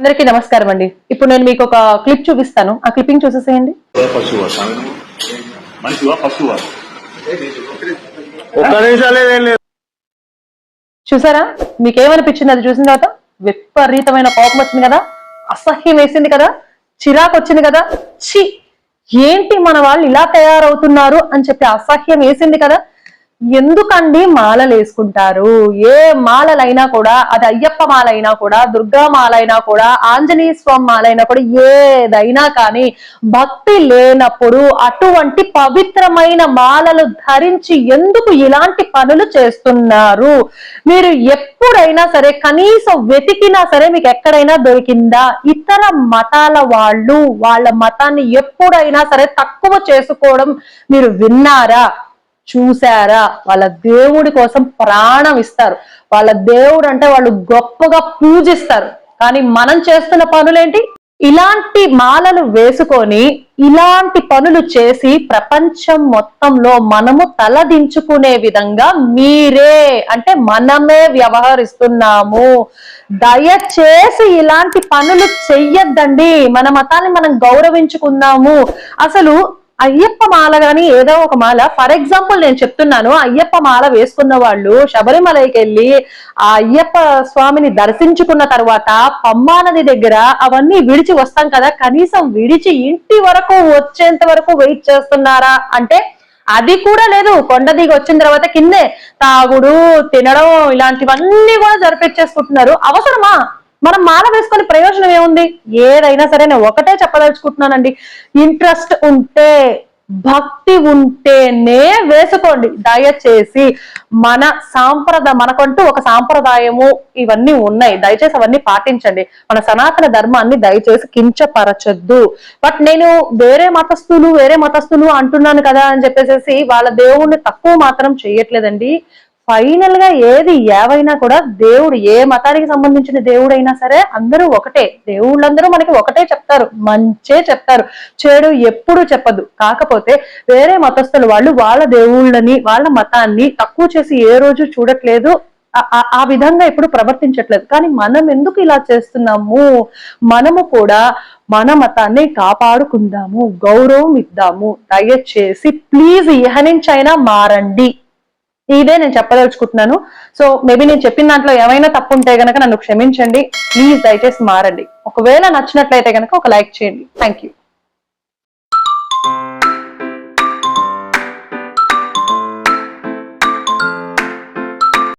అందరికీ నమస్కారం అండి. ఇప్పుడు నేను మీకు ఒక క్లిప్ చూపిస్తాను. ఆ క్లిప్పింగ్ చూసేసేయండి. చూసారా? మీకేమనిపించింది అది చూసిన తర్వాత? విపరీతమైన కోపం వచ్చింది కదా, అసహ్యం వేసింది కదా, చిరాకు వచ్చింది కదా, ఛీ ఏంటి మన వాళ్ళు ఇలా తయారవుతున్నారు అని చెప్పి అసహ్యం వేసింది కదా. ఎందుకండి మాలలు వేసుకుంటారు? ఏ మాలలైనా కూడా, అది అయ్యప్ప మాలైనా కూడా, దుర్గా మాలైనా కూడా, ఆంజనేయ స్వామి మాలైనా కూడా, ఏదైనా కానీ భక్తి లేనప్పుడు అటువంటి పవిత్రమైన మాలలు ధరించి ఎందుకు ఇలాంటి పనులు చేస్తున్నారు? మీరు ఎప్పుడైనా సరే కనీసం వెతికినా సరే మీకు ఎక్కడైనా దొరికిందా? ఇతర మతాల వాళ్ళు వాళ్ళ మతాన్ని ఎప్పుడైనా సరే తక్కువ చేసుకోవడం మీరు విన్నారా, చూసారా? వాళ్ళ దేవుడి కోసం ప్రాణం ఇస్తారు. వాళ్ళ దేవుడు అంటే వాళ్ళు గొప్పగా పూజిస్తారు. కానీ మనం చేస్తున్న పనులేంటి? ఇలాంటి మాలలు వేసుకొని ఇలాంటి పనులు చేసి ప్రపంచం మొత్తంలో మనము తలదించుకునే విధంగా మీరే అంటే మనమే వ్యవహరిస్తున్నాము. దయచేసి ఇలాంటి పనులు చెయ్యొద్దండి. మన మతాన్ని మనం గౌరవించుకుందాము. అసలు అయ్యప్ప మాల గాని ఏదో ఒక మాల, ఫర్ ఎగ్జాంపుల్ నేను చెప్తున్నాను, అయ్యప్ప మాల వేసుకున్న వాళ్ళు శబరిమలకి వెళ్ళి ఆ అయ్యప్ప స్వామిని దర్శించుకున్న తర్వాత పమ్మా నది దగ్గర అవన్నీ విడిచి వస్తాం కదా, కనీసం విడిచి ఇంటి వరకు వచ్చేంత వరకు వెయిట్ చేస్తున్నారా అంటే అది కూడా లేదు. కొండ దిగి వచ్చిన తర్వాత కిందే తాగుడు తినడం ఇలాంటివన్నీ కూడా జరిపించేసుకుంటున్నారు. అవసరమా? మనం మాల వేసుకొని ప్రయోజనం ఏముంది? ఏదైనా సరే నేను ఒకటే చెప్పదలుచుకుంటున్నానండి, ఇంట్రెస్ట్ ఉంటే భక్తి ఉంటేనే వేసుకోండి. దయచేసి మన మనకంటూ ఒక సాంప్రదాయము ఇవన్నీ ఉన్నాయి, దయచేసి అవన్నీ పాటించండి. మన సనాతన ధర్మాన్ని దయచేసి కించపరచొద్దు. బట్ నేను వేరే మతస్థులు అంటున్నాను కదా అని చెప్పేసి వాళ్ళ దేవుణ్ణి తక్కువ మాత్రం చేయట్లేదండి. ఫైనల్ గా ఏది ఏవైనా కూడా దేవుడు, ఏ మతానికి సంబంధించిన దేవుడైనా సరే అందరూ ఒకటే. దేవుళ్ళందరూ మనకి ఒకటే చెప్తారు, మంచే చెప్తారు, చెడు ఎప్పుడు చెప్పదు. కాకపోతే వేరే మతస్థులు వాళ్ళు వాళ్ళ దేవుళ్ళని వాళ్ళ మతాన్ని తక్కువ చేసి ఏ రోజు చూడట్లేదు, ఆ విధంగా ఎప్పుడు ప్రవర్తించట్లేదు. కానీ మనం ఎందుకు ఇలా చేస్తున్నాము? మనము కూడా మన మతాన్ని కాపాడుకుందాము, గౌరవం ఇద్దాము. దయచేసి ప్లీజ్ ఇహ నుంచి అయినా మారండి. ఇదే నేను చెప్పదలుచుకుంటున్నాను. సో మేబీ నేను చెప్పిన దాంట్లో ఏమైనా తప్పు ఉంటే గనక నన్ను క్షమించండి. ప్లీజ్ దయచేసి మారండి. ఒకవేళ నచ్చినట్లయితే గనక ఒక లైక్ చేయండి. Thank you.